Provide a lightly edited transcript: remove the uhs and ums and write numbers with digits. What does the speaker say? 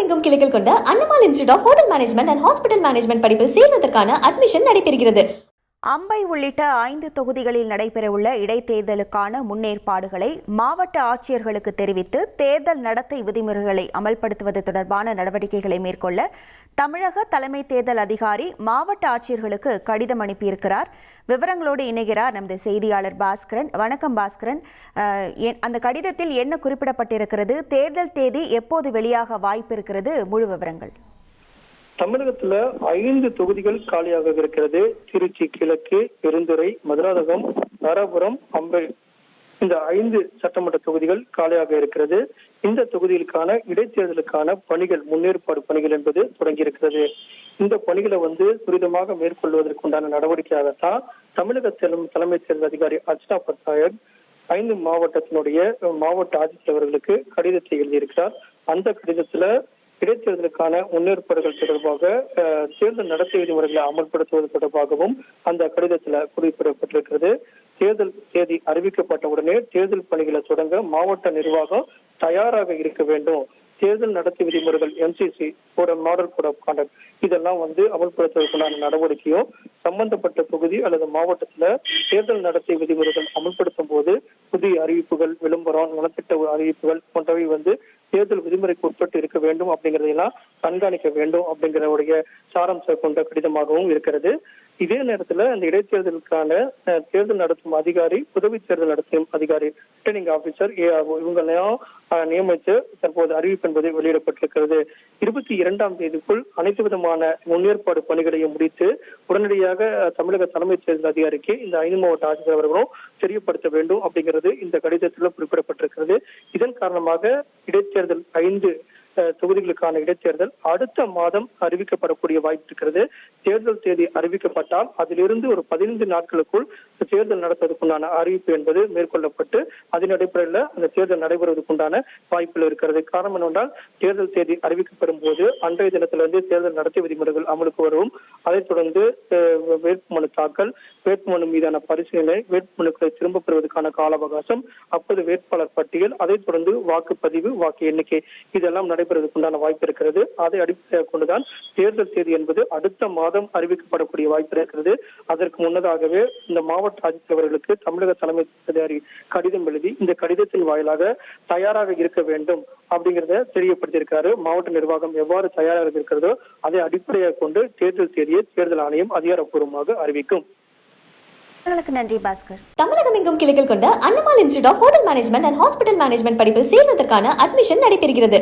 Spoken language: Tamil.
தமிழகமெங்கும் கிளைகள் கொண்ட அண்ணமால் institute of hotel management and hospital management படிப்பில் சேர்வதற்கான அட்மிஷன் நடைபெறுகிறது. அம்பை உள்ளிட்ட 5 தொகுதிகளில் நடைபெறவுள்ள இடைத்தேர்தலுக்கான முன்னேற்பாடுகளை மாவட்ட ஆட்சியர்களுக்கு தெரிவித்து தேர்தல் நடத்தை விதிமுறைகளை அமல்படுத்துவது தொடர்பான நடவடிக்கைகளை மேற்கொள்ள தமிழக தலைமை தேர்தல் அதிகாரி மாவட்ட ஆட்சியர்களுக்கு கடிதம் அனுப்பியிருக்கிறார். விவரங்களோடு இணைகிறார் நமது செய்தியாளர் பாஸ்கரன். வணக்கம் பாஸ்கரன். அந்த கடிதத்தில் என்ன குறிப்பிடப்பட்டிருக்கிறது? தேர்தல் தேதி எப்போது வெளியாக வாய்ப்பு இருக்கிறது? முழு விவரங்கள். தமிழகத்துல 5 தொகுதிகள் காலியாக இருக்கிறது. திருச்சி கிழக்கு, பெருந்துறை, மதுராந்தகம், தாராபுரம், அம்பை இந்த 5 சட்டமன்ற தொகுதிகள் காலியாக இருக்கிறது. இந்த தொகுதிகளுக்கான இடைத்தேர்தலுக்கான பணிகள், முன்னேற்பாடு பணிகள் என்பது தொடங்கியிருக்கிறது. இந்த பணிகளை துரிதமாக மேற்கொள்வதற்குண்டான நடவடிக்கையாகத்தான் தமிழக தலைமை தேர்தல் அதிகாரி அர்ச்சனா பட்நாயக் 5 மாவட்டத்தினுடைய மாவட்ட ஆட்சித்தலைவர்களுக்கு கடிதத்தை எழுதியிருக்கிறார். அந்த கடிதத்துல இடைத்தேர்தலுக்கான முன்னேற்பாடுகள் தொடர்பாக தேர்தல் நடத்தை விதிமுறைகளை அமல்படுத்துவது தொடர்பாகவும் அந்த கடிதத்தில் குறிப்பிடப்பட்டிருக்கிறது. தேர்தல் தேதி அறிவிக்கப்பட்ட உடனே தேர்தல் பணிகளை தொடங்க மாவட்ட நிர்வாகம் தயாராக இருக்க வேண்டும். தேர்தல் நடத்தை விதிமுறைகள் MCC model code of conduct இதெல்லாம் அமல்படுத்துவதற்கான நடவடிக்கையும் சம்பந்தப்பட்ட தொகுதி அல்லது மாவட்டத்துல தேர்தல் நடத்தை விதிமுறைகள் அமல்படுத்தும் போது புதிய அறிவிப்புகள், விளம்பரம், நலத்திட்ட அறிவிப்புகள் போன்றவை தேர்தல் விதிமுறைக்கு உட்பட்டு இருக்க வேண்டும் அப்படிங்கறதையெல்லாம் கண்காணிக்க வேண்டும் அப்படிங்கிறவுடைய சாராம்சம் கொண்ட கடிதமாகவும் இருக்கிறது. இதே நேரத்துல அந்த இடைத்தேர்தலுக்கான தேர்தல் நடத்தும் அதிகாரி, உதவி தேர்தல் நடத்தும் அதிகாரி, ரிட்டர்னிங் ஆபீசர், ARO இவங்களையும் நியமித்து தற்போது அறிவிப்பு என்பது வெளியிடப்பட்டிருக்கிறது. 22ஆம் தேதிக்குள் அனைத்து விதமான முன்னேற்பாடு பணிகளையும் முடித்து உடனடியாக தமிழக தலைமை தேர்தல் அதிகாரிக்கு இந்த 5 மாவட்ட ஆட்சித்தலைவர்களும் தெரியப்படுத்த வேண்டும் அப்படிங்கிறது இந்த கடிதத்தில் குறிப்பிடப்பட்டிருக்கிறது. இதன் காரணமாக இடைத்தேர்தல் 5 தொகுதிகளுக்கான இடைத்தேர்தல் அடுத்த மாதம் அறிவிக்கப்படக்கூடிய வாய்ப்பு இருக்கிறது. தேர்தல் தேதி அறிவிக்கப்பட்டால் அதிலிருந்து ஒரு 15 நாட்களுக்குள் தேர்தல் நடத்துவதற்குண்டான அறிவிப்பு என்பது மேற்கொள்ளப்பட்டு அதன் அடிப்படையில் அந்த தேர்தல் நடைபெறுவதற்குண்டான வாய்ப்புகள் இருக்கிறது. காரணம் என்னவென்றால் தேர்தல் தேதி அறிவிக்கப்படும் போது அன்றைய தினத்திலிருந்து தேர்தல் நடத்தை விதிமுறைகள் அமலுக்கு வரும். அதைத் தொடர்ந்து வேட்புமனு தாக்கல், வேட்புமனு மீதான பரிசீலனை, வேட்புமனுக்களை திரும்பப் பெறுவதற்கான கால அவகாசம், அப்போது வேட்பாளர் பட்டியல், அதைத் தொடர்ந்து வாக்குப்பதிவு, வாக்கு எண்ணிக்கை இதெல்லாம் நடைபெறுவதற்குண்டான வாய்ப்பு இருக்கிறது. அதை அடிப்படையாக கொண்டுதான் தேர்தல் தேதி என்பது அடுத்த மாதம் அறிவிக்கப்படக்கூடிய வாய்ப்பு இருக்கிறது. அதற்கு முன்னதாகவே இந்த மாவட்ட ஆட்சித்தலைவர்களுக்கு தமிழக தலைமை அதிகாரி கடிதம் எழுதி இந்த கடிதத்தின் வாயிலாக தயாராக இருக்க வேண்டும் அப்படிங்கிறத தெரியப்படுத்தியிருக்காரு. மாவட்ட நிர்வாகம் எவ்வாறு தயாராக இருக்கிறதோ அதை அடிப்படையாக கொண்டு தேர்தல் தேதியை தேர்தல் ஆணையம் அதிகாரப்பூர்வமாக அறிவிக்கும். நன்றி பாஸ்கர். தமிழகமெங்கும் கிளைகள் கொண்ட அண்ணமால் institute of hotel management and hospital management படிப்பில் சேர்வதற்கான அட்மிஷன் நடைபெறுகிறது.